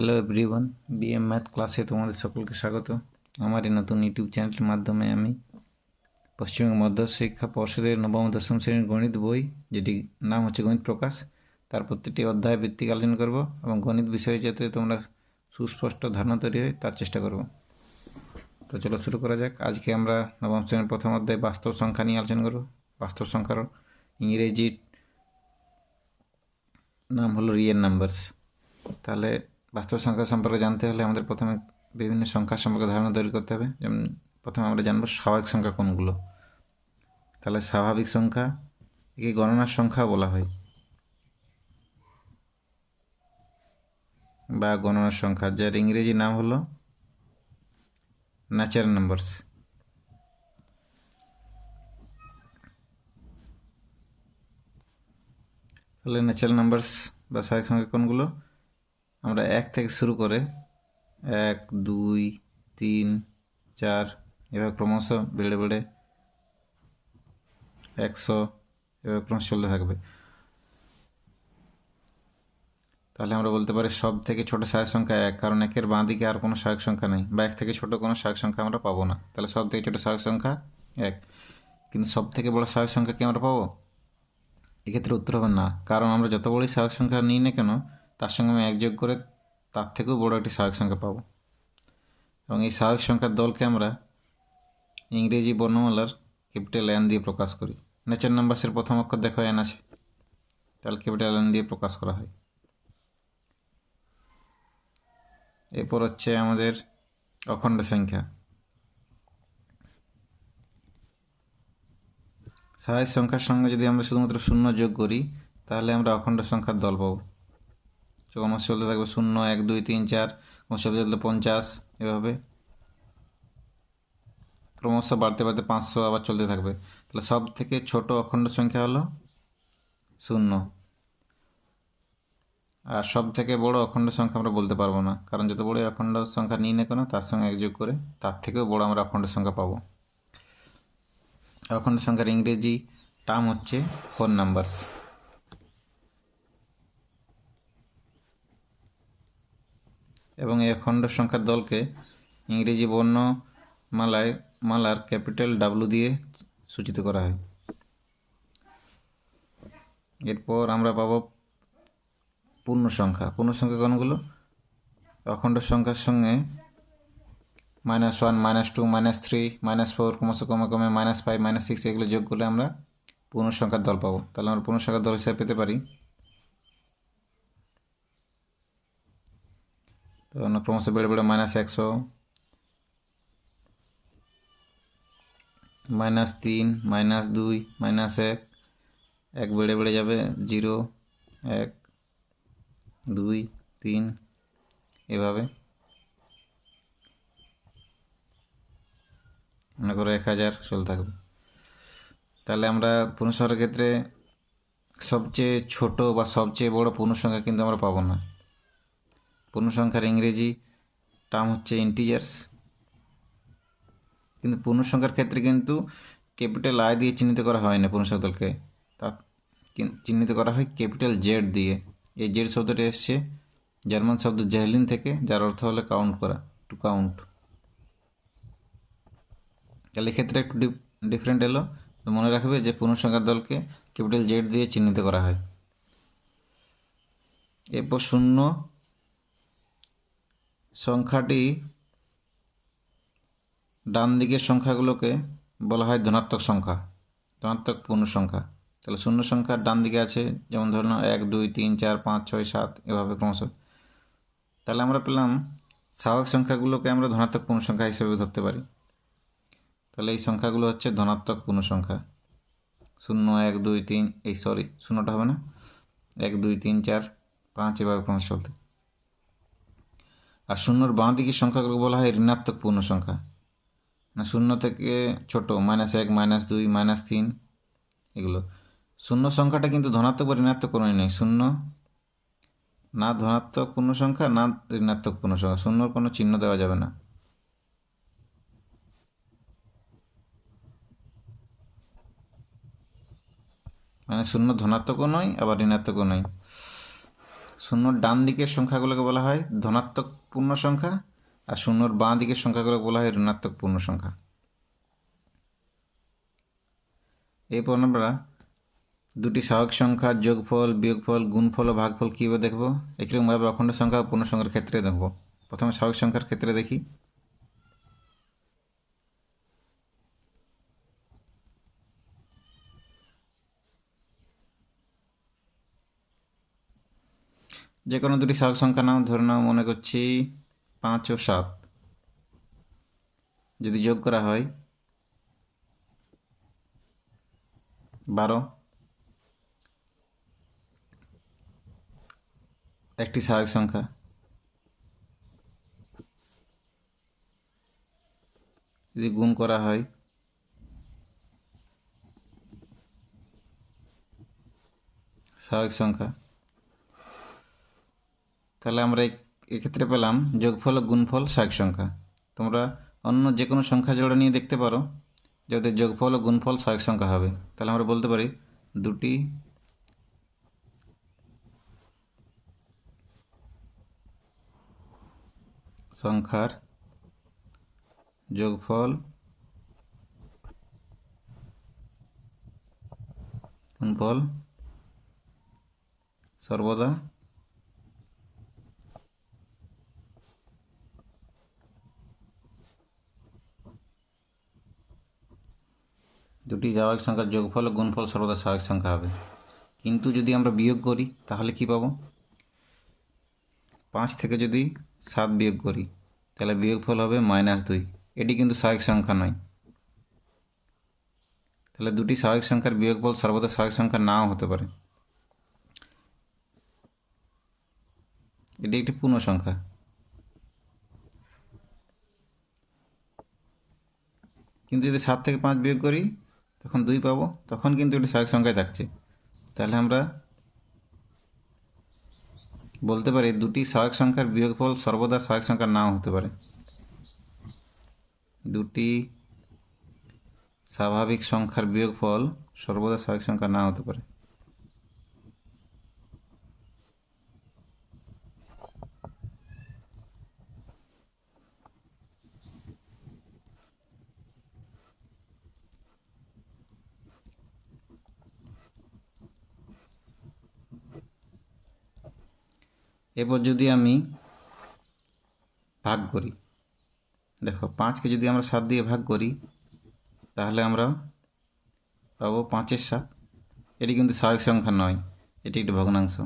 Hello everyone, BM math ক্লাসে তোমাদের সকলকে স্বাগত। আমার এই নতুন ইউটিউব চ্যানেলের মাধ্যমে আমি পশ্চিমবঙ্গ মধ্যশিক্ষা পর্ষদের নবম ও দশম শ্রেণীর গণিত বই, যেটি নাম হচ্ছে গণিত প্রকাশ, তার প্রত্যেকটি অধ্যায় ভিত্তিক আলোচনা করব এবং গণিত বিষয়ে যাতে তোমরা সুস্পষ্ট ধারণা তৈরি হয় তার চেষ্টা করব। তো চলো শুরু করা যাক। আজকে আমরা নবম শ্রেণীর প্রথম অধ্যায় বাস্তব সংখ্যা নিয়ে আলোচনা করব। বাস্তব সংখ্যার ইংরেজি নাম হলো রিয়েল নাম্বারস। তাহলে বাস্তব সংখ্যা সম্পর্কে জানতে হলে আমাদের প্রথমে বিভিন্ন সংখ্যা সম্পর্কে ধারণা তৈরি করতে হবে। যেমন প্রথমে আমরা জানবো স্বাভাবিক সংখ্যা কোনগুলো। তাহলে স্বাভাবিক সংখ্যা একে গণনার সংখ্যা বলা হয় বা গণনার সংখ্যা, যার ইংরেজি নাম হলো ন্যাচারাল নাম্বারস। তাহলে ন্যাচারাল নাম্বারস বা স্বাভাবিক সংখ্যা কোনগুলো? আমরা 1 থেকে শুরু করে 1, 2, 3, 4 এভাবে ক্রমশ বেড়ে বেড়ে 100 এভাবে ক্রমশ চলতে থাকবে। তাহলে আমরা বলতে পারি সব থেকে ছোট স্বাভাবিক সংখ্যা 1, কারণ 1-এর বাঁ দিকে আর কোনো স্বাভাবিক সংখ্যা নেই, বা 1 থেকে ছোট কোনো স্বাভাবিক সংখ্যা আমরা পাবো না। তাহলে সব থেকে ছোট স্বাভাবিক সংখ্যা 1। কিন্তু সব থেকে বড় স্বাভাবিক সংখ্যা কি আমরা পাবো? এক্ষেত্রে উত্তর হবে না, কারণ আমরা যত বড়ই স্বাভাবিক সংখ্যা নিই না কেন তার সঙ্গে আমি 1 যোগ করে তার থেকেও বড় একটি স্বাভাবিক সংখ্যা পাবো। এবং এই স্বাভাবিক সংখ্যার দলকে আমরা ইংরেজি বর্ণমালার ক্যাপিটাল N দিয়ে প্রকাশ করি। ন্যাচারাল নাম্বারসের প্রথম অক্ষর দেখো N আছে, তাহলে ক্যাপিটাল N দিয়ে প্রকাশ করা হয়। এরপর হচ্ছে আমাদের অখণ্ড সংখ্যা। স্বাভাবিক সংখ্যার সঙ্গে যদি আমরা শুধুমাত্র শূন্য যোগ করি তাহলে আমরা অখণ্ড সংখ্যার দল পাবো। ক্রমশ চলতে থাকবে 0, 1, 2, 3, 4, ক্রমশ চলতে চলতে 50, এভাবে ক্রমশ বাড়তে বাড়তে 500 আবার চলতে থাকবে। তাহলে সব থেকে ছোট অখণ্ড সংখ্যা হলো 0, আর সব থেকে বড় অখণ্ড সংখ্যা আমরা বলতে পারবো না, কারণ যত বড় অখণ্ড সংখ্যা নিই না কেন তার সঙ্গে 1 যোগ করে তার থেকেও বড় আমরা অখণ্ড সংখ্যা পাবো। অখণ্ড সংখ্যার ইংরেজি টার্ম হচ্ছে হোল নাম্বারস। এবং এই অখণ্ড সংখ্যার দলকে ইংরেজি মালার ক্যাপিটাল W দিয়ে সূচিত করা হয়। এরপর আমরা পাবো পূর্ণ সংখ্যা। পূর্ণ সংখ্যা কোনগুলো? অখণ্ড সংখ্যার সঙ্গে -1, -2, -3, -4 ক্রমশ কমে কমে -5, -6 এগুলো যোগ করলে আমরা পূর্ণ সংখ্যার দল পাবো। তাহলে আমরা পূর্ণ সংখ্যার দল হিসেবে পেতে পারি, তো ক্রমশ বেড়ে বেড়ে -100, -3, -2, -1, 1 বেড়ে বেড়ে যাবে 0, 1, 2, 3, এভাবে মনে করো 1000 চলতে থাকবে। তাহলে আমরা পূর্ণ সংখ্যার ক্ষেত্রে সবচেয়ে ছোট বা সবচেয়ে বড় পূর্ণ সংখ্যা কিন্তু আমরা পাবো না। পূর্ণ সংখ্যার ইংরেজি টার্ম হচ্ছে ইন্টিজার্স। কিন্তু পূর্ণ সংখ্যার ক্ষেত্রে কিন্তু ক্যাপিটাল I দিয়ে চিহ্নিত করা হয় না, পূর্ণ সংখ্যা দলকে তা চিহ্নিত করা হয় ক্যাপিটাল Z দিয়ে। এই জেড শব্দটি এসছে জার্মান শব্দ জেহলিন থেকে, যার অর্থ হলো কাউন্ট করা, টু কাউন্ট। তাহলে এক্ষেত্রে একটু ডিফারেন্ট এলো, তো মনে রাখবে যে পূর্ণ সংখ্যার দলকে ক্যাপিটাল Z দিয়ে চিহ্নিত করা হয়। এরপর শূন্য সংখ্যাটি ডান দিকের সংখ্যাগুলোকে বলা হয় ধনাত্মক সংখ্যা, ধনাত্মক পূর্ণ সংখ্যা। তাহলে শূন্য সংখ্যার ডান দিকে আছে, যেমন ধরুন 1, 2, 3, 4, 5, 6, 7 এভাবে ক্রমশ। তাহলে আমরা পেলাম স্বাভাবিক সংখ্যাগুলোকে আমরা ধনাত্মক পূর্ণ সংখ্যা হিসেবে ধরতে পারি। তাহলে এই সংখ্যাগুলো হচ্ছে ধনাত্মক পূর্ণ সংখ্যা। 0, 1, 2, 3, শূন্যটা হবে না, 1, 2, 3, 4, 5 এভাবে ক্রমশ চলতে। আর শূন্যর বাঁ দিকের সংখ্যাগুলোকে বলা হয় ঋণাত্মক পূর্ণ সংখ্যা, না শূন্য থেকে ছোট, -1, -2, -3 এগুলো। শূন্য সংখ্যাটা কিন্তু ধনাত্মক বা ঋণাত্মক কোনোই নেই। শূন্য না ধনাত্মক পূর্ণ সংখ্যা না ঋণাত্মক পূর্ণ সংখ্যা, শূন্যর কোনো চিহ্ন দেওয়া যাবে না। মানে শূন্য ধনাত্মকও নয় আবার ঋণাত্মকও নয়। শূন্যর ডান দিকের সংখ্যাগুলোকে বলা হয় ধনাত্মক পূর্ণ সংখ্যা, আর শূন্যর বাঁ দিকের সংখ্যাগুলোকে বলা হয় ঋণাত্মক পূর্ণ সংখ্যা। এরপর আমরা দুটি স্বাভাবিক সংখ্যার যোগফল, বিয়োগফল, গুণফল ও ভাগফল কীভাবে দেখব, একইরকমভাবে অখণ্ড সংখ্যা ও পূর্ণ সংখ্যার ক্ষেত্রে দেখব। প্রথমে স্বাভাবিক সংখ্যার ক্ষেত্রে দেখি। যে কোনো দুটি স্বাভাবিক সংখ্যা নাও, ধরে নাও মনে করছি 5 ও 7, যদি যোগ করা হয় 12, একটি স্বাভাবিক সংখ্যা। যদি গুণ করা হয় স্বাভাবিক সংখ্যা, তাহলে আমরা এক্ষেত্রে পেলাম যোগফল ও গুণফল স্বাভাবিক সংখ্যা। তোমরা অন্য যে কোনো সংখ্যা জোড়া নিয়ে দেখতে পারো যদি যোগফল ও গুণফল স্বাভাবিক সংখ্যা হবে, তাহলে আমরা বলতে পারি দুটি সংখ্যার যোগফল, গুণফল সর্বদা দুটি স্বাভাবিক সংখ্যার যোগফল ও গুণফল সর্বদা স্বাভাবিক সংখ্যা হবে। কিন্তু যদি আমরা বিয়োগ করি তাহলে কি পাবো? 5 থেকে যদি 7 বিয়োগ করি তাহলে বিয়োগফল হবে -2। এটি কিন্তু স্বাভাবিক সংখ্যা নয়। তাহলে দুটি স্বাভাবিক সংখ্যার বিয়োগফল সর্বদা স্বাভাবিক সংখ্যা নাও হতে পারে। এটি একটি পূর্ণ সংখ্যা। কিন্তু যদি 7 থেকে 5 বিয়োগ করি তখন 2 পাবো, তখন কিন্তু এটি স্বাভাবিক সংখ্যায় থাকছে। তাহলে আমরা বলতে পারি দুটি স্বাভাবিক সংখ্যার বিয়োগফল সর্বদা স্বাভাবিক সংখ্যা নাও হতে পারে। দুটি স্বাভাবিক সংখ্যার বিয়োগফল সর্বদা স্বাভাবিক সংখ্যা নাও হতে পারে। এরপর যদি আমি ভাগ করি, দেখো 5কে যদি আমরা 7 দিয়ে ভাগ করি তাহলে আমরা পাবো 5-এর 7। এটি কিন্তু স্বাভাবিক সংখ্যা নয়, এটি একটি ভগ্নাংশ।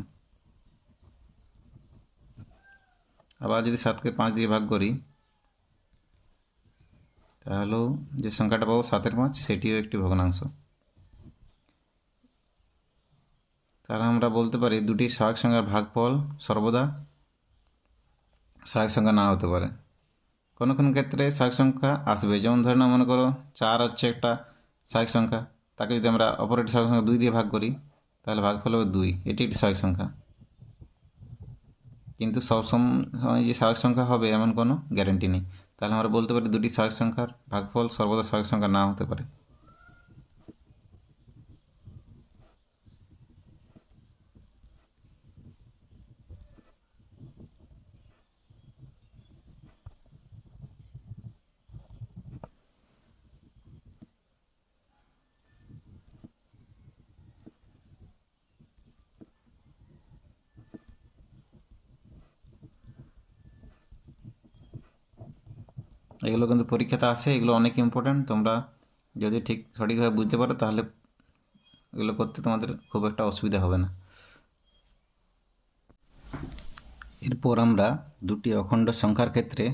আবার যদি 7কে 5 দিয়ে ভাগ করি তাহলেও যে সংখ্যাটা পাবো 7-এর 5, সেটিও একটি ভগ্নাংশ। তাহলে আমরা বলতে পারি দুটি স্বাভাবিক সংখ্যার ভাগফল সর্বদা স্বাভাবিক সংখ্যা না হতে পারে। কোনো কোনো ক্ষেত্রে স্বাভাবিক সংখ্যা আসবে, যেমন ধরে নাও মনে করো 4 হচ্ছে একটা স্বাভাবিক সংখ্যা, তাকে যদি আমরা অপর একটি স্বাভাবিক সংখ্যা 2 দিয়ে ভাগ করি তাহলে ভাগফল হবে 2, এটি একটি স্বাভাবিক সংখ্যা। কিন্তু সবসময় যে স্বাভাবিক সংখ্যা হবে এমন কোনো গ্যারেন্টি নেই। তাহলে আমরা বলতে পারি দুটি স্বাভাবিক সংখ্যার ভাগফল সর্বদা স্বাভাবিক সংখ্যা না হতে পারে। এগুলো কিন্তু পরীক্ষাতে আসে, এগুলো অনেক ইম্পর্ট্যান্ট। তোমরা যদি ঠিক সঠিকভাবে বুঝতে পারো তাহলে এগুলো করতে তোমাদের খুব একটা অসুবিধা হবে না। এরপর আমরা দুটি অখণ্ড সংখ্যার ক্ষেত্রে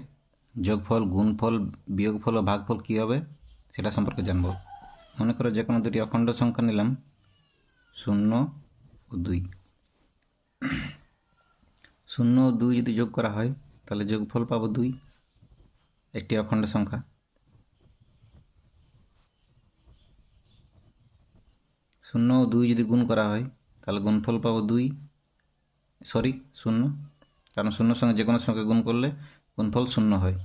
যোগফল, গুণফল, বিয়োগফল ও ভাগফল কী হবে সেটা সম্পর্কে জানব। মনে করো যে কোনো দুটি অখণ্ড সংখ্যা নিলাম 0 ও 2। 0 ও 2 যদি যোগ করা হয় তাহলে যোগফল পাবো 2, একটি অখণ্ড সংখ্যা। 0 ও 2 যদি গুণ করা হয় তাহলে গুণফল পাবো 0, কারণ 0 সঙ্গে যে কোনো সংখ্যা গুণ করলে গুণফল 0 হয়।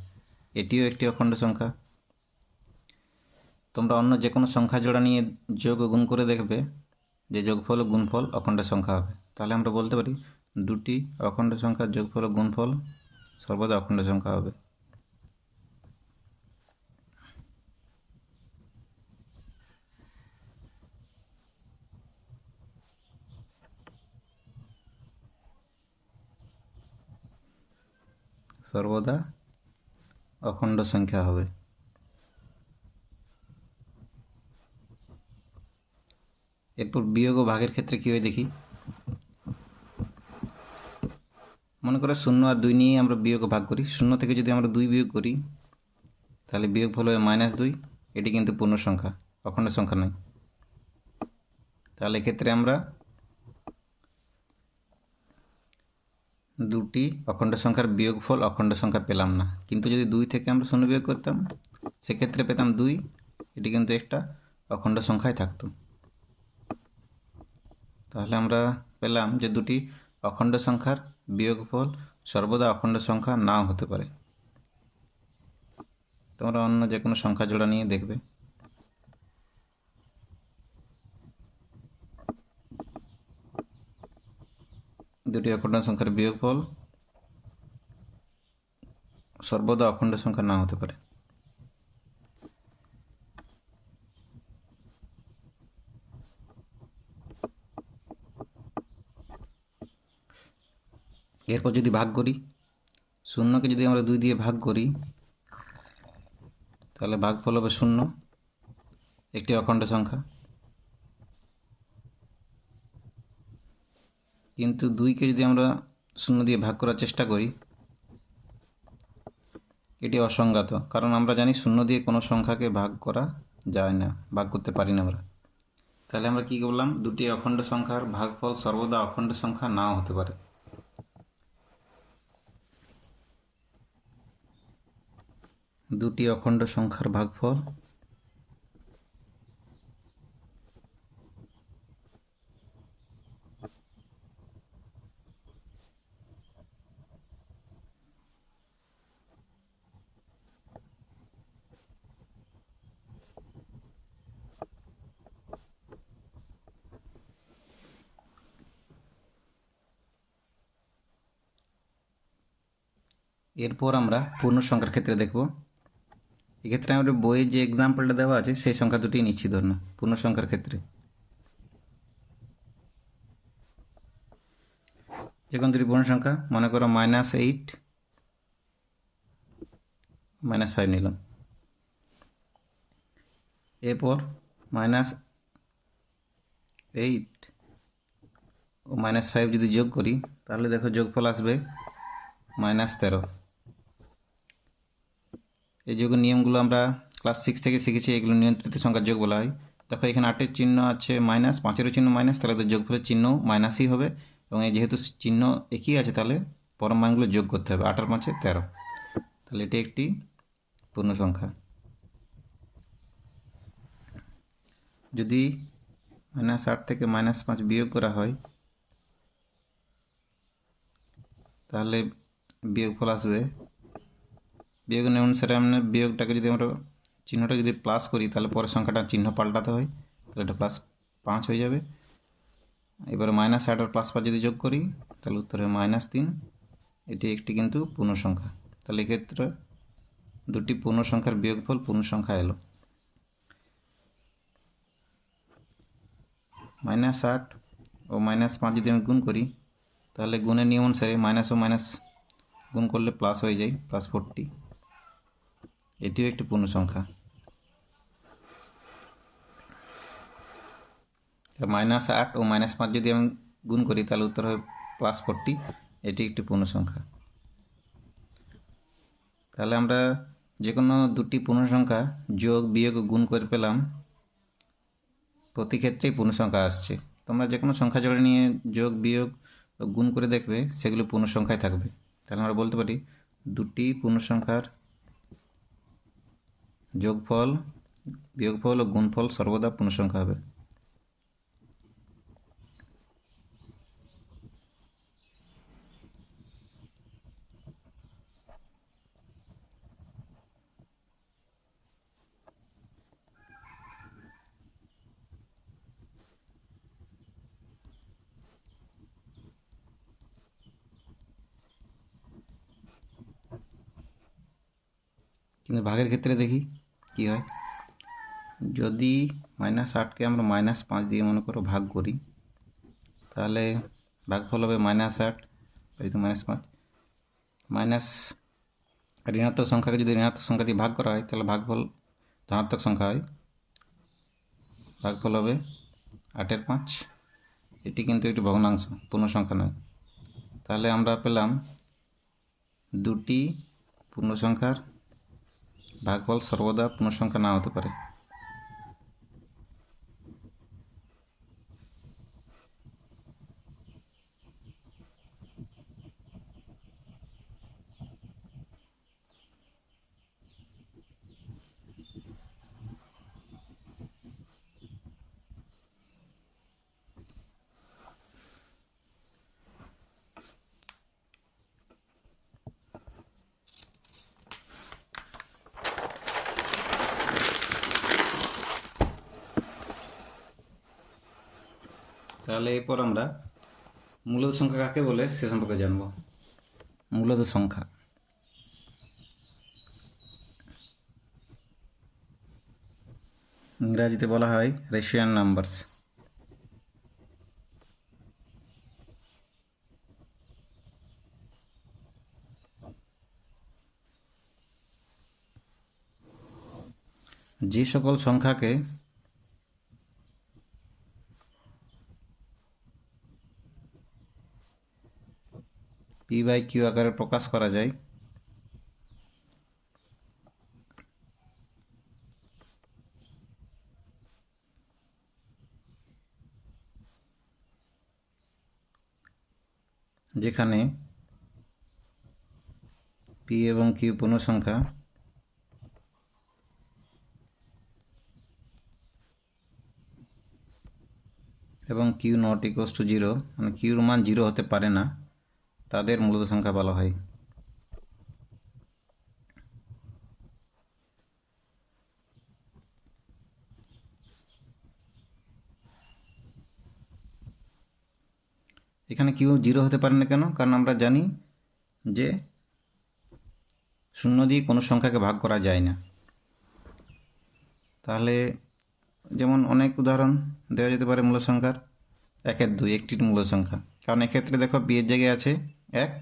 এটিও একটি অখণ্ড সংখ্যা। তোমরা অন্য যে কোনো সংখ্যা জোড়া নিয়ে যোগ ও গুণ করে দেখবে যে যোগফল ও গুণফল অখণ্ড সংখ্যা হবে। তাহলে আমরা বলতে পারি দুটি অখণ্ড সংখ্যার যোগফল ও গুণফল সর্বদা অখণ্ড সংখ্যা হবে। সর্বদা অখণ্ড সংখ্যা হবে। এরপর বিয়োগ ও ভাগের ক্ষেত্রে কী হয় দেখি। মনে করে 0 আর 2 নিয়ে আমরা বিয়োগ ও ভাগ করি। 0 থেকে যদি আমরা 2 বিয়োগ করি তাহলে বিয়োগফল হবে -2। এটি কিন্তু পূর্ণ সংখ্যা, অখণ্ড সংখ্যা নয়। তাহলে এক্ষেত্রে আমরা দুটি অখণ্ড সংখ্যার বিয়োগফল অখণ্ড সংখ্যা পেলাম না, কিন্তু যদি 2 থেকে আমরা 0 বিয়োগ করতাম সেক্ষেত্রে পেতাম 2। এটি কিন্তু একটা অখণ্ড সংখ্যায় থাকতো। তাহলে আমরা পেলাম যে দুটি অখণ্ড সংখ্যার বিয়োগফল সর্বদা অখণ্ড সংখ্যা নাও হতে পারে। তোমরা অন্য যে কোনো সংখ্যা জোড়া নিয়ে দেখবে। দুটি অখণ্ড সংখ্যার বিয়োগফল সর্বদা অখণ্ড সংখ্যা না হতে পারে। এরপর যদি ভাগ করি, 0কে যদি আমরা 2 দিয়ে ভাগ করি তাহলে ভাগফল হবে 0, একটি অখণ্ড সংখ্যা। কিন্তু 2কে যদি আমরা 0 দিয়ে ভাগ করার চেষ্টা করি এটি অসংজ্ঞাত, কারণ আমরা জানি 0 দিয়ে কোনো সংখ্যাকে ভাগ করা যায় না, ভাগ করতে পারি না আমরা। তাহলে আমরা কি করলাম, দুটি অখণ্ড সংখ্যার ভাগফল সর্বদা অখণ্ড সংখ্যা নাও হতে পারে। দুটি অখণ্ড সংখ্যার ভাগফল এরপর আমরা পূর্ণ সংখ্যার ক্ষেত্রে দেখব। এক্ষেত্রে আমাদের বইয়ে যে এক্সাম্পলটা দেওয়া আছে সেই সংখ্যা দুটি নিচ্ছি ধরুন পূর্ণ সংখ্যার ক্ষেত্রে। যে কোনো দুটি পূর্ণ সংখ্যা, মনে করো -8 -5 নিলাম। এরপর -8 ও -5 যদি যোগ করি তাহলে দেখো যোগফল আসবে -13। এই যোগের নিয়মগুলো আমরা ক্লাস 6 থেকে শিখেছি, এগুলো নিয়ন্ত্রিত সংখ্যার যোগ বলা হয়। দেখো এখানে 8-এর চিহ্ন আছে মাইনাস, 5-এরও চিহ্ন মাইনাস, তাহলে তো যোগফলের চিহ্ন মাইনাসই হবে। এবং এই যেহেতু চিহ্ন একই আছে তাহলে পরম মানগুলো যোগ করতে হবে। 8 আর 5-এ 13, তাহলে এটি একটি পূর্ণ সংখ্যা। যদি -8 থেকে -5 বিয়োগ করা হয় তাহলে বিয়োগফল আসবে, বিয়োগ নিয়ম অনুসারে আমরা বিয়োগটাকে যদি আমরা চিহ্নটা যদি প্লাস করি তাহলে পরের সংখ্যাটা চিহ্ন পাল্টাতে হয়, তাহলে এটা +5 হয়ে যাবে। এবারে -8 আর +5 যদি যোগ করি তাহলে উত্তর হবে -3। এটি একটি কিন্তু পূর্ণ সংখ্যা। তাহলে এক্ষেত্রে দুটি পূর্ণ সংখ্যার বিয়োগফল পূর্ণ সংখ্যা এলো। -8 ও -5 যদি আমি গুণ করি তাহলে গুণের নিয়ম অনুসারে মাইনাস ও মাইনাস গুণ করলে প্লাস হয়ে যায়, +40। এটিও একটি পূর্ণ সংখ্যা। -8 ও -5 যদি আমি গুণ করি তাহলে উত্তর হবে +40। এটি একটি পূর্ণ সংখ্যা। তাহলে আমরা যে কোনো দুটি পূর্ণ সংখ্যা যোগ বিয়োগ গুণ করে পেলাম, প্রতি ক্ষেত্রেই পূর্ণ সংখ্যা আসছে। তোমরা যে কোনো সংখ্যা জোড়া নিয়ে যোগ বিয়োগ গুণ করে দেখবে সেগুলো পূর্ণ সংখ্যায় থাকবে। তাহলে আমরা বলতে পারি দুটি পূর্ণ সংখ্যার যোগফল বিয়োগফল ও গুণফল সর্বদা পূর্ণ সংখ্যা হবে। কিন্তু ভাগের ক্ষেত্রে দেখি কি হয়। যদি -8কে আমরা -5 দিয়ে মনে করো ভাগ করি, তাহলে ভাগফল হবে -8 এই তো -5 মাইনাস ঋণাত্মক সংখ্যাকে যদি ঋণাত্মক সংখ্যা দিয়ে ভাগ করা হয় তাহলে ভাগফল ধনাত্মক সংখ্যা হয়, ভাগফল হবে 8/5। এটি কিন্তু একটি ভগ্নাংশ, পূর্ণ সংখ্যা নয়। তাহলে আমরা পেলাম দুটি পূর্ণ সংখ্যার ভাগফল সর্বদা পূর্ণ সংখ্যা না হতে পারে। তাহলে এরপর আমরা মূলদ সংখ্যা কাকে বলে সে সম্পর্কে জানব। মূলদ সংখ্যা ইংরাজিতে বলা হয় রেশিয়ান নাম্বারস। যে সকল সংখ্যাকে p/q আকারে প্রকাশ করা যায় যেখানে p এবং q পূর্ণ সংখ্যা এবং q নট ইকুয়ালস টু 0, মানে কিউর মান 0 হতে পারে না, তাদের মূলদ সংখ্যা বলা হয়। এখানে কিউ 0 হতে পারে না কেন? কারণ আমরা জানি যে 0 দিয়ে কোনো সংখ্যাকে ভাগ করা যায় না। তাহলে যেমন অনেক উদাহরণ দেওয়া যেতে পারে মূল সংখ্যার। 1/2 একটি মূল সংখ্যা, কারণ এক্ষেত্রে দেখো পি এর জায়গায় আছে 1,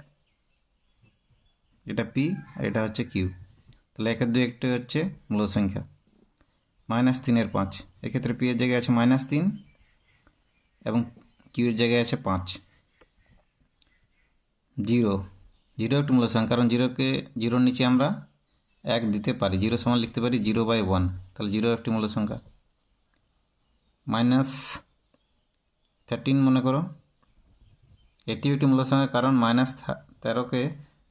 এটা পি আর এটা হচ্ছে কিউ। তাহলে 1/2 একটি হচ্ছে মূল সংখ্যা। -3/5 এক্ষেত্রে পি এর জায়গায় আছে -3 এবং কিউ এর জায়গায় আছে 5। 0 একটি মূল সংখ্যা, কারণ 0-র নিচে আমরা 1 দিতে পারি। 0 সমান লিখতে পারি 0/1, তাহলে 0 একটি মূল সংখ্যা। -13 মনে করো, এটি একটি মূল সংখ্যা, কারণ -13কে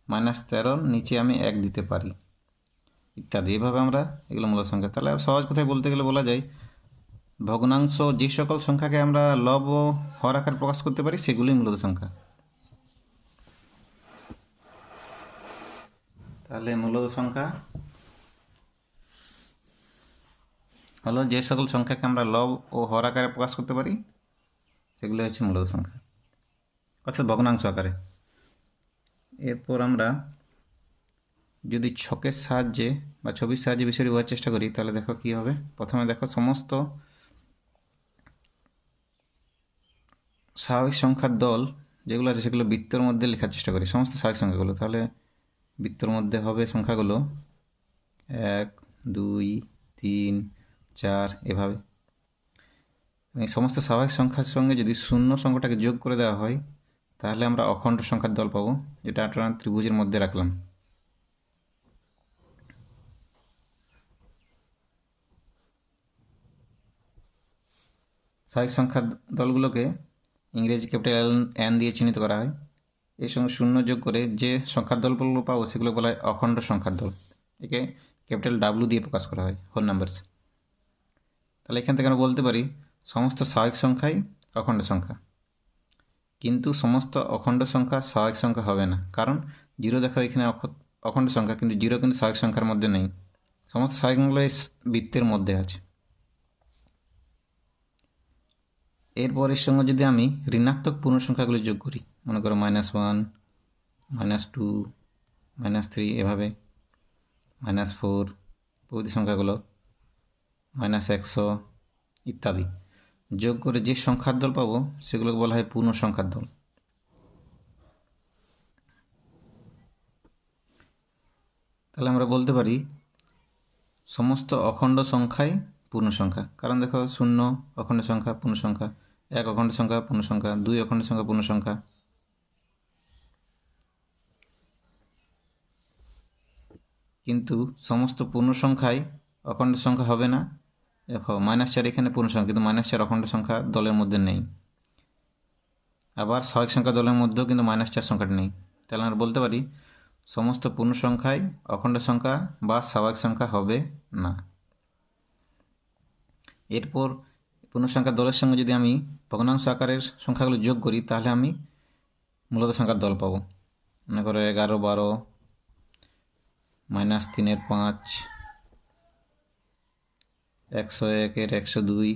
-13 নিচে আমি 1 দিতে পারি, ইত্যাদি। এভাবে আমরা এগুলো মূল সংখ্যা। তাহলে সহজ কথায় বলতে গেলে বলা যায় ভগ্নাংশ যে সকল সংখ্যাকে আমরা লব ও হর আকারে প্রকাশ করতে পারি সেগুলোই মূলদ সংখ্যা। তাহলে মূলদ সংখ্যা হলো যে সকল সংখ্যাকে আমরা লব ও হর আকারে প্রকাশ করতে পারি সেগুলো হচ্ছে মূলদ সংখ্যা, অর্থাৎ ভগ্নাংশ আকারে। এরপর আমরা যদি ছকের সাহায্যে বা ছবির সাহায্যে বিষয়টি বোঝার চেষ্টা করি তাহলে দেখো কি হবে। প্রথমে দেখো সমস্ত স্বাভাবিক সংখ্যার দল যেগুলো আছে সেগুলো বৃত্তের মধ্যে লেখার চেষ্টা করি, সমস্ত স্বাভাবিক সংখ্যাগুলো। তাহলে বৃত্তের মধ্যে হবে সংখ্যাগুলো 1, 2, 3, 4 এভাবে। এই সমস্ত স্বাভাবিক সংখ্যার সঙ্গে যদি শূন্য সংখ্যাটাকে যোগ করে দেওয়া হয় তাহলে আমরা অখণ্ড সংখ্যার দল পাবো, যেটা আমরা ত্রিভুজের মধ্যে রাখলাম। স্বাভাবিক সংখ্যার দলগুলোকে ইংরেজি ক্যাপিটাল এন দিয়ে চিহ্নিত করা হয়। এর সঙ্গে শূন্য যোগ করে যে সংখ্যার দলগুলো পাবো সেগুলো বলা হয় অখণ্ড সংখ্যার দল। একে ক্যাপিটাল ডাব্লু দিয়ে প্রকাশ করা হয়, হোল নাম্বারস। তাহলে এখান থেকে আমরা বলতে পারি সমস্ত স্বাভাবিক সংখ্যাই অখণ্ড সংখ্যা, কিন্তু সমস্ত অখণ্ড সংখ্যা স্বাভাবিক সংখ্যা হবে না, কারণ 0 দেখো এখানে অখণ্ড সংখ্যা, কিন্তু 0 কিন্তু স্বাভাবিক সংখ্যার মধ্যে নেই। সমস্ত স্বাভাবিকগুলো এই বৃত্তের মধ্যে আছে। এরপর এর সঙ্গে যদি আমি ঋণাত্মক পূর্ণ সংখ্যাগুলি যোগ করি, মনে করো -1, -2, -3 এভাবে, -4, বহুপদী সংখ্যাগুলো -100 ইত্যাদি যোগ করে যে সংখ্যার দল পাবো সেগুলোকে বলা হয় পূর্ণ সংখ্যার দল। তাহলে আমরা বলতে পারি সমস্ত অখণ্ড সংখ্যাই পূর্ণ সংখ্যা, কারণ দেখো 0 অখণ্ড সংখ্যা পূর্ণ সংখ্যা, 1 অখণ্ড সংখ্যা পূর্ণ সংখ্যা, 2 অখণ্ড সংখ্যা পূর্ণ সংখ্যা। কিন্তু সমস্ত পূর্ণ সংখ্যাই অখণ্ড সংখ্যা হবে না। দেখো -4 এখানে পূর্ণ সংখ্যা, কিন্তু -4 অখণ্ড সংখ্যা দলের মধ্যে নেই। আবার স্বাভাবিক সংখ্যা দলের মধ্যেও কিন্তু -4 সংখ্যাটি নেই। তাহলে আমরা বলতে পারি সমস্ত পূর্ণ সংখ্যাই অখণ্ড সংখ্যা বা স্বাভাবিক সংখ্যা হবে না। এরপর পূর্ণ সংখ্যার দলের সঙ্গে যদি আমি ভগ্নাংশ আকারের সংখ্যাগুলো যোগ করি তাহলে আমি মূলত সংখ্যার দল পাবো। মনে করো 11, 12, -3 এর 5, 101 এর 102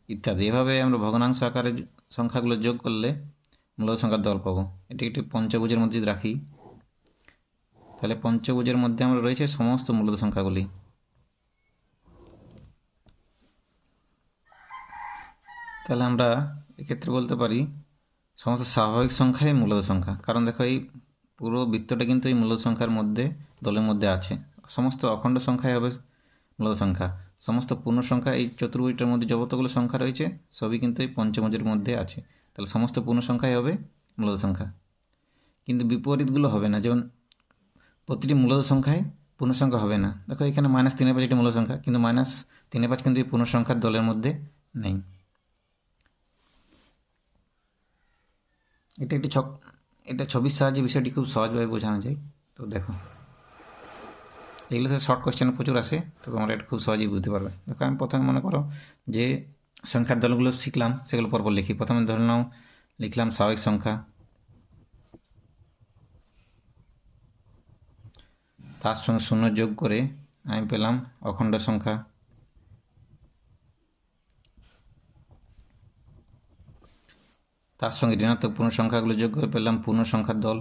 ইত্যাদি। এভাবে আমরা ভগ্নাংশ আকারে সংখ্যাগুলো যোগ করলে মূলত সংখ্যার দল পাবো। এটি একটি পঞ্চভুজের মধ্যে রাখি, তাহলে পঞ্চভুজের মধ্যে আমরা রয়েছে সমস্ত মূলত সংখ্যাগুলি। তাহলে আমরা এক্ষেত্রে বলতে পারি সমস্ত স্বাভাবিক সংখ্যাই মূলত সংখ্যা, কারণ দেখো এই পুরো বৃত্তটা কিন্তু এই মূলত সংখ্যার মধ্যে দলের মধ্যে আছে। সমস্ত অখণ্ড সংখ্যাই হবে মূলত সংখ্যা, সমস্ত পূর্ণ সংখ্যা এই চতুর্ভুজটার মধ্যে যতগুলো সংখ্যা রয়েছে সবই কিন্তু এই পঞ্চভুজের মধ্যে আছে, তাহলে সমস্ত পূর্ণ সংখ্যাই হবে মূলত সংখ্যা। কিন্তু বিপরীতগুলো হবে না, যেমন প্রতিটি মূলত সংখ্যায় পূর্ণ সংখ্যা হবে না। দেখো এখানে -3/5 এটি মূলত সংখ্যা, কিন্তু -3/5 কিন্তু এই পূর্ণ সংখ্যার দলের মধ্যে নেই। এটা ছবির সাহায্যে বিষয়টি খুব সহজভাবে বোঝানো যায়। তো দেখো এগুলোতে শর্ট কোয়েশ্চেন প্রচুর আসে, তো তোমরা এটা খুব সহজেই বুঝতে পারবে। দেখো আমি প্রথমে মনে করো যে সংখ্যার দলগুলো শিখলাম সেগুলো পরপর লিখি। প্রথমে ধরে নাও লিখলাম স্বাভাবিক সংখ্যা, তার সঙ্গে 0 যোগ করে আমি পেলাম অখণ্ড সংখ্যা, তার সঙ্গে ঋণাত্মক পূর্ণ সংখ্যাগুলো যোগ করে পেলাম পূর্ণ সংখ্যার দল,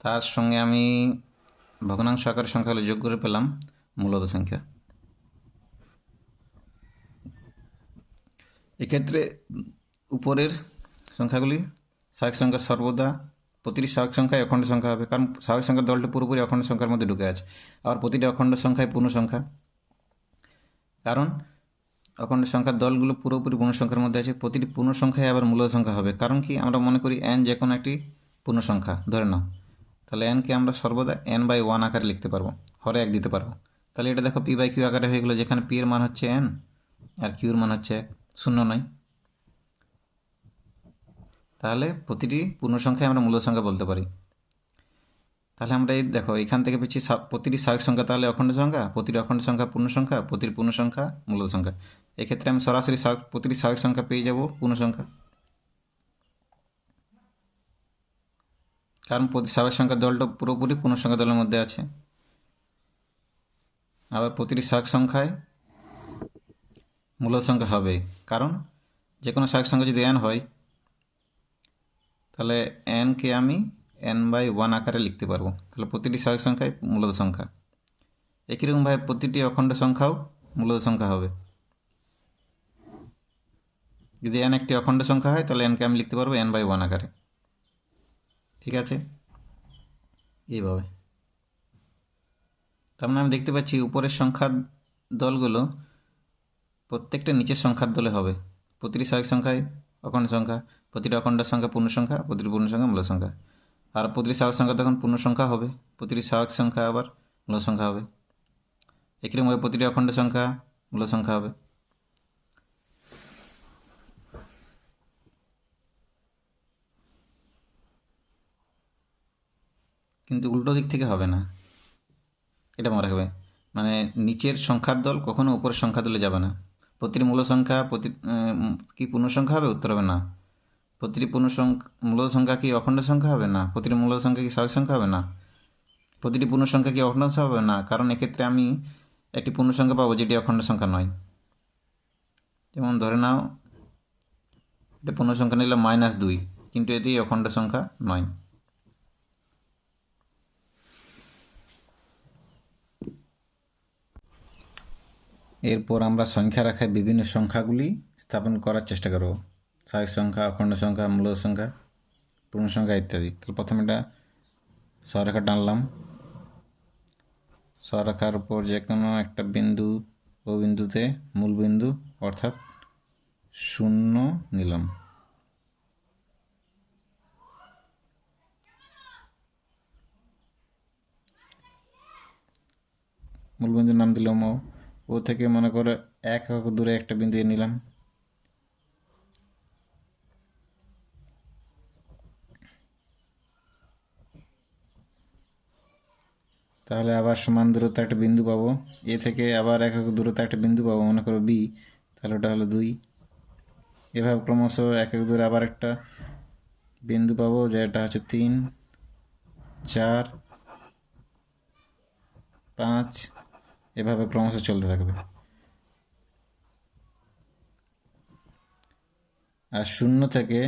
তার সঙ্গে আমি ভগ্নাংশ আকারের সংখ্যাগুলো যোগ করে পেলাম মূলত সংখ্যা। এক্ষেত্রে উপরের সংখ্যাগুলি স্বাভাবিক সংখ্যা সর্বদা প্রতিটি স্বাভাবিক সংখ্যায় অখণ্ড সংখ্যা হবে, কারণ স্বাভাবিক সংখ্যার দলটি পুরোপুরি অখণ্ড সংখ্যার মধ্যে ঢুকে আছে। আবার প্রতিটি অখণ্ড সংখ্যায় পূর্ণ সংখ্যা, কারণ অখণ্ড সংখ্যার দলগুলো পুরোপুরি পূর্ণ সংখ্যার মধ্যে আছে। প্রতিটি পূর্ণ সংখ্যায় আবার মূলত সংখ্যা হবে, কারণ কি আমরা মনে করি n যে কোনো একটি পূর্ণ সংখ্যা ধরে নাও, তাহলে nকে আমরা সর্বদা n/1 আকারে লিখতে পারবো, হরে 1 দিতে পারবো। তাহলে এটা দেখো p/q আকারে হয়ে গেলো, যেখানে p এর মান হচ্ছে n আর q এর মান হচ্ছে 0 নয়। তাহলে প্রতিটি পূর্ণ সংখ্যায় আমরা মূলত সংখ্যা বলতে পারি। তাহলে আমরা এই দেখো এখান থেকে পেয়েছি প্রতিটি স্বাভাবিক সংখ্যা তাহলে অখণ্ড সংখ্যা, প্রতিটি অখণ্ড সংখ্যা পূর্ণ সংখ্যা, প্রতিটি পূর্ণ সংখ্যা মূলত সংখ্যা। এক্ষেত্রে আমি সরাসরি প্রতিটি স্বাভাবিক সংখ্যা পেয়ে যাব পূর্ণ সংখ্যা, কারণ প্রতি স্বাভাবিক সংখ্যার দলটা পুরোপুরি পূর্ণ সংখ্যা দলের মধ্যে আছে। আবার প্রতিটি স্বাভাবিক সংখ্যায় মূলত সংখ্যা হবে, কারণ যে কোনো স্বাভাবিক সংখ্যা যদি n হয় তাহলে nকে আমি n/1 আকারে লিখতে পারবো, তাহলে প্রতিটি স্বাভাবিক সংখ্যায় মূলত সংখ্যা। একইরকমভাবে প্রতিটি অখণ্ড সংখ্যাও মূলত সংখ্যা হবে। যদি n একটি অখণ্ড সংখ্যা হয় তাহলে nকে আমি লিখতে পারবো n/1 আকারে। ঠিক আছে, এইভাবে। তার মানে আমি দেখতে পাচ্ছি উপরের সংখ্যার দলগুলো প্রত্যেকটা নিচের সংখ্যার দলে হবে। প্রতিটি স্বাভাবিক সংখ্যায় অখণ্ড সংখ্যা, প্রতিটি অখণ্ড সংখ্যা পূর্ণ সংখ্যা, প্রতিটি পূর্ণ সংখ্যা মূল সংখ্যা। আর প্রতিটি স্বাভাবিক সংখ্যা তখন পূর্ণ সংখ্যা হবে, প্রতিটি স্বাভাবিক সংখ্যা আবার মূল সংখ্যা হবে। একইরকমভাবে প্রতিটি অখণ্ড সংখ্যা মূল সংখ্যা হবে। কিন্তু উল্টো দিক থেকে হবে না, এটা মনে রাখবে। মানে নিচের সংখ্যার দল কখনো উপরের সংখ্যা দলে যাবে না। প্রতিটি মূল সংখ্যা কি পূর্ণ সংখ্যা হবে? উত্তর হবে না। প্রতিটি মূল সংখ্যা কি অখণ্ড সংখ্যা হবে? না। প্রতিটি মূল সংখ্যা কি স্বাভাবিক সংখ্যা হবে? না। প্রতিটি পূর্ণ সংখ্যা কি অখণ্ড সংখ্যা হবে? না, কারণ এক্ষেত্রে আমি একটি পূর্ণ সংখ্যা পাবো যেটি অখণ্ড সংখ্যা নয়। যেমন ধরে নাও এটা পূর্ণ সংখ্যা নিলাম -2, কিন্তু এটি অখণ্ড সংখ্যা নয়। এরপর আমরা সংখ্যা রাখায় বিভিন্ন সংখ্যাগুলি স্থাপন করার চেষ্টা করব, স্বাভাবিক সংখ্যা, অখণ্ড সংখ্যা, মূলদ সংখ্যা, পূর্ণ সংখ্যা ইত্যাদি। তাহলে প্রথমে এটা সরেখা টানলাম, সরেখার উপর যে কোনো একটা বিন্দু ও বিন্দুতে মূল বিন্দু অর্থাৎ 0 নিলাম। মূল বিন্দুর নাম দিলাম ও থেকে মনে করে 1 একক দূরে একটা বিন্দু নিলাম। তাহলে আবার সমান দূরত্বে একটা বিন্দু পাবো, এ থেকে আবার 1 একক দূরত্বে একটা বিন্দু পাবো, মনে করো বি, তাহলে ওটা হলো 2। এভাবে ক্রমশ 1 একক দূরে আবার একটা বিন্দু পাবো, যেটা হচ্ছে 3, 4, 5, এভাবে ক্রমশ চলতে থাকবে। আর 0 থেকে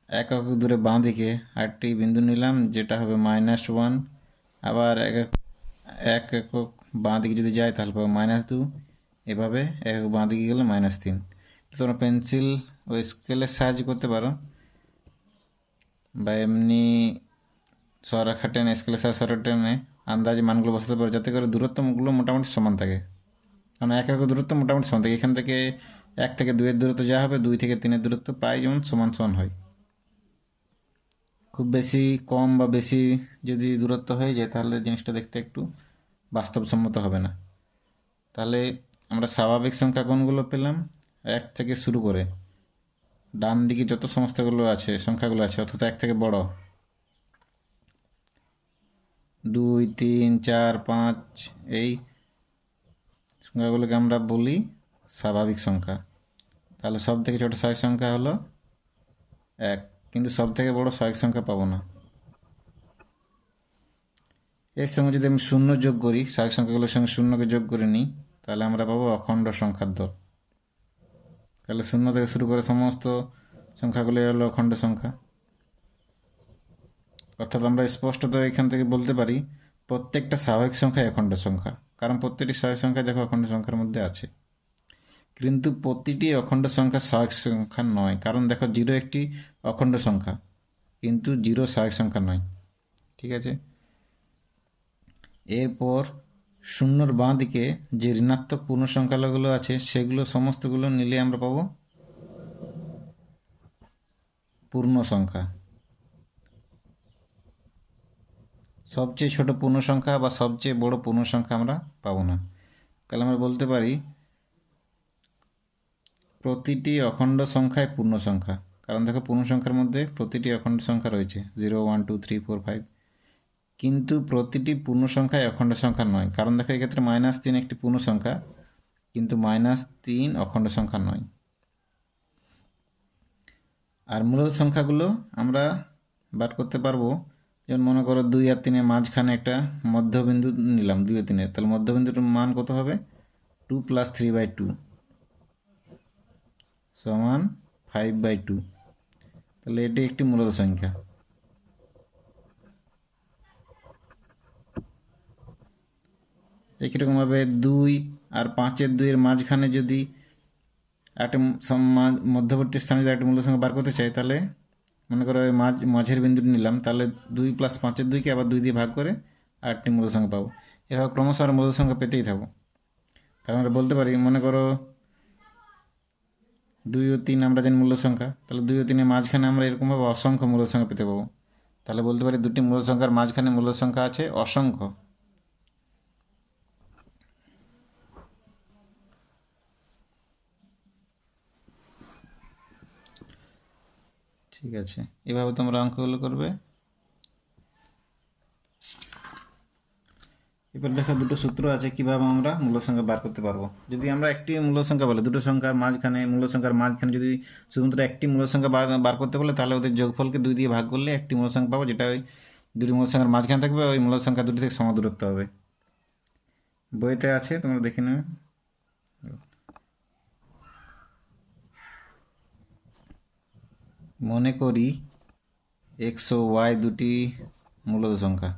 1 একক দূরে বাঁ দিকে আরেকটি বিন্দু নিলাম, যেটা হবে -1। আবার 1 একক বাঁ দিকে যদি যায় তাহলে পাবো -2। এভাবে 1 একক বাঁ দিকে গেলে -3। তোমরা পেন্সিল ও স্কেলের সাহায্যে করতে পারো, বা এমনি সরেখা টেনে, স্কেলের সাহায্যে সরেখা টেনে আন্দাজে মানগুলো বসাতে পারো, যাতে করে দূরত্বগুলো মোটামুটি সমান থাকে। কারণ 1 একক দূরত্ব মোটামুটি সমান থাকে। এখান থেকে 1 থেকে 2 এর দূরত্ব যা হবে, 2 থেকে 3 এর দূরত্ব প্রায় যেমন সমান সমান হয়। খুব বেশি কম বা বেশি যদি দূরত্ব হয়ে যায় তাহলে জিনিসটা দেখতে একটু বাস্তবসম্মত হবে না। তাহলে আমরা স্বাভাবিক সংখ্যা কোনগুলো পেলাম, 1 থেকে শুরু করে ডান দিকে যত সমস্তগুলো আছে, সংখ্যাগুলো আছে, অর্থাৎ 1 থেকে বড় 2, 3, 4, 5, এই সংখ্যাগুলোকে আমরা বলি স্বাভাবিক সংখ্যা। তাহলে সব থেকে ছোট স্বাভাবিক সংখ্যা হলো 1, কিন্তু সব থেকে বড় স্বাভাবিক সংখ্যা পাবো না। এর সঙ্গে যদি আমি 0 যোগ করি, স্বাভাবিক সংখ্যাগুলোর সঙ্গে 0কে যোগ করে নিই, তাহলে আমরা পাবো অখণ্ড সংখ্যার দল। তাহলে 0 থেকে শুরু করে সমস্ত সংখ্যাগুলি হলো অখণ্ড সংখ্যা। অর্থাৎ আমরা স্পষ্টত এখান থেকে বলতে পারি প্রত্যেকটা স্বাভাবিক সংখ্যাই অখণ্ড সংখ্যা, কারণ প্রত্যেকটি স্বাভাবিক সংখ্যা দেখো অখণ্ড সংখ্যার মধ্যে আছে। কিন্তু প্রতিটি অখণ্ড সংখ্যা স্বাভাবিক সংখ্যা নয়, কারণ দেখো 0 একটি অখণ্ড সংখ্যা, কিন্তু 0 স্বাভাবিক সংখ্যা নয়। ঠিক আছে, এরপর 0-র বাঁ দিকে যে ঋণাত্মক পূর্ণ সংখ্যাগুলো আছে, সেগুলো সমস্তগুলো নিলে আমরা পাবো পূর্ণ সংখ্যা। সবচেয়ে ছোট পূর্ণ সংখ্যা বা সবচেয়ে বড় পূর্ণ সংখ্যা আমরা পাবো না। তাহলে আমরা বলতে পারি প্রতিটি অখণ্ড সংখ্যায় পূর্ণ সংখ্যা, কারণ দেখো পূর্ণ সংখ্যার মধ্যে প্রতিটি অখণ্ড সংখ্যা রয়েছে 0, 1, 2, 3, 4, 5, কিন্তু প্রতিটি পূর্ণ সংখ্যায় অখণ্ড সংখ্যা নয়, কারণ দেখো এক্ষেত্রে -3 একটি পূর্ণ সংখ্যা, কিন্তু -3 অখণ্ড সংখ্যা নয়। আর মূলদ সংখ্যাগুলো আমরা বার করতে পারবো, যেমন মনে করো 2 আর 3 এর মাঝখানে একটা মধ্যবিন্দু নিলাম, 2 আর 3 এর, তাহলে মধ্যবিন্দুটার মান কত হবে, 2 + 3/2 সমান 5/2। তাহলে এটি একটি মূলদ সংখ্যা। একইরকমভাবে 2 আর 5 এর 2 এর মাঝখানে যদি একটা মধ্যবর্তী স্থানে যদি একটা মূলদ সংখ্যা বার করতে চাই, তাহলে মনে করো মাঝের বিন্দুটি নিলাম, তাহলে 2 + 5-এর 2কে আবার 2 দিয়ে ভাগ করে আরেকটি মূলদ সংখ্যা পাবো। এভাবে ক্রমশ আমরা মূলদ সংখ্যা পেতেই থাকবো। তাহলে আমরা বলতে পারি, মনে করো 2 ও 3 আমরা জানি মূলদ সংখ্যা, তাহলে 2 ও 3 এর মাঝখানে আমরা এরকমভাবে অসংখ্য মূলদ সংখ্যা পেতে পাবো। তাহলে বলতে পারি দুটি মূলদ সংখ্যার মাঝখানে মূলদ সংখ্যা আছে অসংখ্য। ঠিক আছে, এভাবে তোমরা অঙ্কগুলো করবে। এবার দেখো দুটো সূত্র আছে কিভাবে আমরা মূলদ সংখ্যা বার করতে পারবো। যদি আমরা একটি মূলদ সংখ্যা বলে, দুটো সংখ্যার মাঝখানে, মূলদ সংখ্যার মাঝখানে যদি শুধুমাত্র একটি মূলদ সংখ্যা বার করতে বলে, তাহলে ওদের যোগফলকে 2 দিয়ে ভাগ করলে একটি মূলদ সংখ্যা পাবো, যেটা ওই দুটি মূলদ সংখ্যার মাঝখানে থাকবে, ওই মূলদ সংখ্যা দুটি থেকে সমদূরত্ব হবে। বইতে আছে, তোমরা দেখে নেবে। মনে করি x ও y দুটি মূলদ সংখ্যা।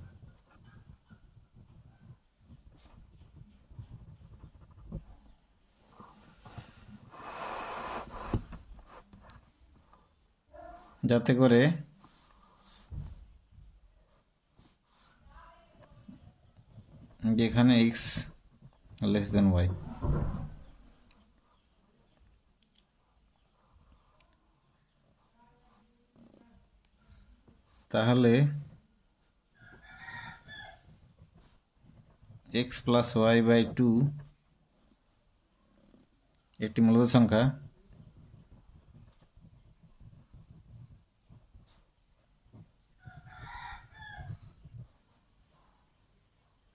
যাতে করে যেখানে x লেস দেন y, তাহলে x প্লাস ওয়াই বাই 2 একটি মূলদ সংখ্যা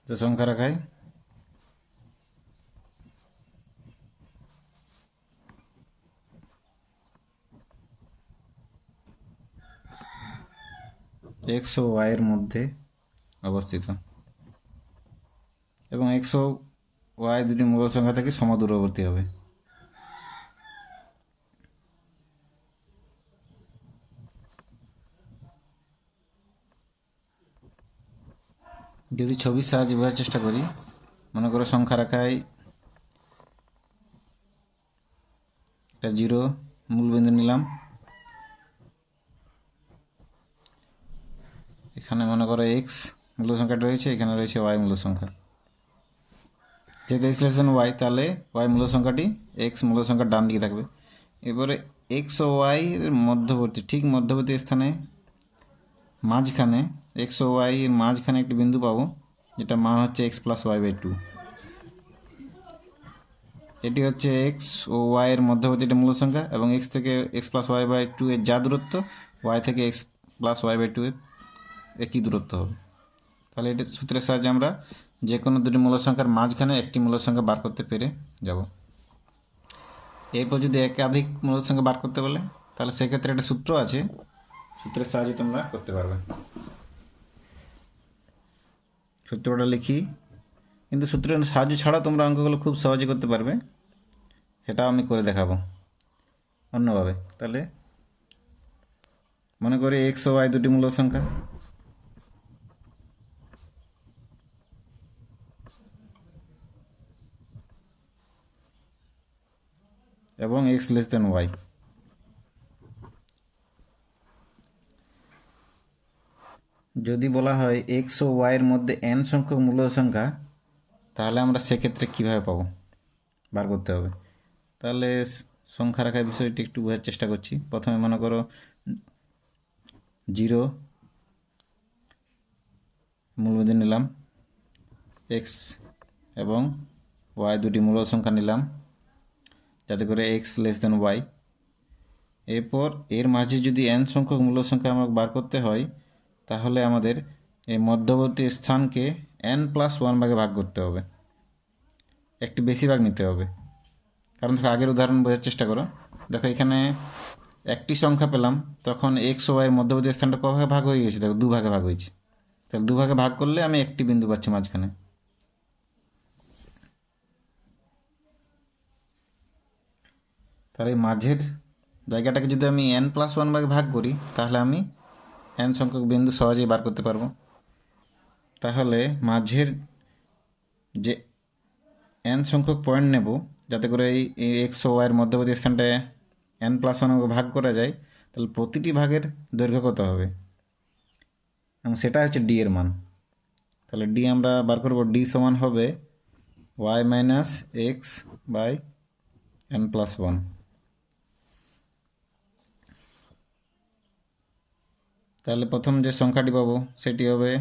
তো সংখ্যা রাখায় x ও y এর মধ্যে অবস্থিত এবং x ও y দুটি মূলদ সংখ্যা থেকে সমদূরবর্তী হবে। যদি ছবির সাহায্যে বোঝার চেষ্টা করি, মনে করো সংখ্যা রাখায় এটা 0 মূলবিন্দু নিলাম, এখানে মনে করো x মূল সংখ্যাটা রয়েছে, এখানে রয়েছে y মূল সংখ্যা। যেহেতু x লেস দেন y, তাহলে y মূল সংখ্যাটি x মূল সংখ্যার ডান দিকে থাকবে। এবারে x ও y এর মধ্যবর্তী, ঠিক মধ্যবর্তী স্থানে মাঝখানে x ও y এর মাঝখানে একটি বিন্দু পাবো, যেটা মান হচ্ছে x প্লাস ওয়াই বাই 2। এটি হচ্ছে x ও y এর মধ্যবর্তী একটি মূল সংখ্যা এবং x থেকে x প্লাস ওয়াই বাই 2 এর যা দূরত্ব, y থেকে x প্লাস ওয়াই বাই 2 এর একই দূরত্ব হবে। তাহলে এটি সূত্রের সাহায্যে আমরা যে কোনো দুটি মূল সংখ্যার মাঝখানে একটি মূল সংখ্যা বার করতে পেরে যাব। এরপর যদি একাধিক মূল সংখ্যা বার করতে বলে, তাহলে সেক্ষেত্রে একটা সূত্র আছে, সূত্রের সাহায্যে তোমরা করতে পারবে। সূত্রটা লিখি, কিন্তু সূত্রের সাহায্য ছাড়া তোমরা অঙ্কগুলো খুব সহজে করতে পারবে, সেটাও আমি করে দেখাবো অন্যভাবে। তাহলে মনে করি x ও y দুটি মূল সংখ্যা, এবং x লেস দেন y। যদি বলা হয় x ও y এর মধ্যে n সংখ্যক মূল সংখ্যা, তাহলে আমরা সেক্ষেত্রে কীভাবে পাবো, বার করতে হবে। তাহলে সংখ্যা রাখার বিষয়টি একটু বোঝার চেষ্টা করছি। প্রথমে মনে করো 0 মূলবিন্দু নিলাম, x এবং y দুটি মূল সংখ্যা নিলাম, যাতে করে x লেস দেন y। এরপর এর মাঝে যদি n সংখ্যক মূল সংখ্যা আমাকে বার করতে হয়, তাহলে আমাদের এই মধ্যবর্তী স্থানকে n প্লাস 1 ভাগে ভাগ করতে হবে, একটি বেশি ভাগ নিতে হবে। কারণ দেখো আগের উদাহরণ বোঝার চেষ্টা করো, দেখো এখানে একটি সংখ্যা পেলাম, তখন x ও y এর মধ্যবর্তী স্থানটা ক ভাগে ভাগ হয়ে গেছে, দেখো 2 ভাগে ভাগ হয়েছে। তাহলে 2 ভাগে ভাগ করলে আমি একটি বিন্দু পাচ্ছি মাঝখানে। তাহলে মাঝের জায়গাটাকে যদি আমি n প্লাস 1 ভাগে ভাগ করি, তাহলে আমি n সংখ্যক বিন্দু সহজেই বার করতে পারবো। তাহলে মাঝের যে n সংখ্যক পয়েন্ট নেব, যাতে করে এই x ও y এর মধ্যবর্তী স্থানটায় n প্লাস 1 ভাগ করা যায়, তাহলে প্রতিটি ভাগের দৈর্ঘ্য কত হবে, এবং সেটা হচ্ছে d এর মান। তাহলে d আমরা বার করব, d সমান হবে y minus x by n plus 1। তাহলে প্রথম যে সংখ্যাটি পাবো সেটি হবে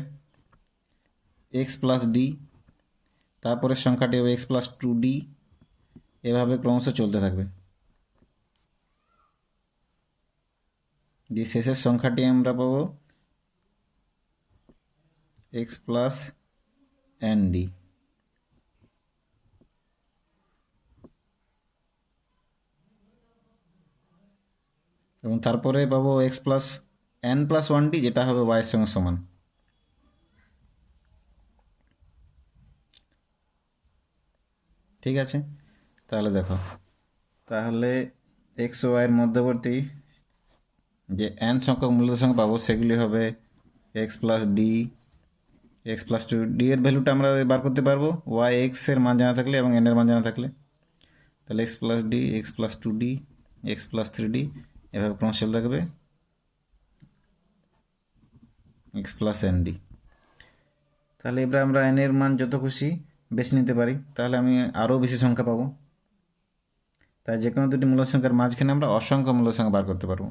x প্লাস ডি, তারপরের সংখ্যাটি হবে x প্লাস 2d, এভাবে ক্রমশ চলতে থাকবে। যে শেষের সংখ্যাটি আমরা পাবো x প্লাস nd, এবং তারপরে পাবো x plus n plus 1d, যেটা হবে y এর সঙ্গে সমান। ঠিক আছে, তাহলে দেখো, তাহলে x ও y এর মধ্যবর্তী যে n সংখ্যক মূল্য সংখ্যা পাবো, সেগুলি হবে x plus D, x plus 2d এর ভ্যালুটা আমরা বার করতে পারবো y x এর মান জানা থাকলে এবং n এর মান জানা থাকলে। তাহলে x plus D, x plus 2d, x plus 3d, এভাবে ক্রমশ চলতে থাকবে এক্স প্লাস এন ডি। তাহলে এবার আমরা এন এর মান যত খুশি বেছে নিতে পারি, তাহলে আমি আরও বেশি সংখ্যা পাবো। তাই যে কোনো দুটি মূল সংখ্যার মাঝখানে আমরা অসংখ্য মূল সংখ্যা বার করতে পারবো।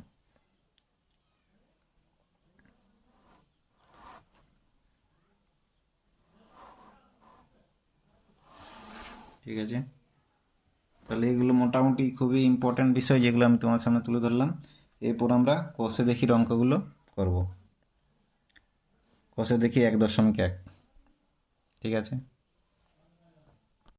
ঠিক আছে, তাহলে এগুলো মোটামুটি খুবই ইম্পর্ট্যান্ট বিষয় যেগুলো আমি তোমার সামনে তুলে ধরলাম। এরপর আমরা কষে দেখির অঙ্কগুলো করব। কষে দেখি 1.1। ঠিক আছে।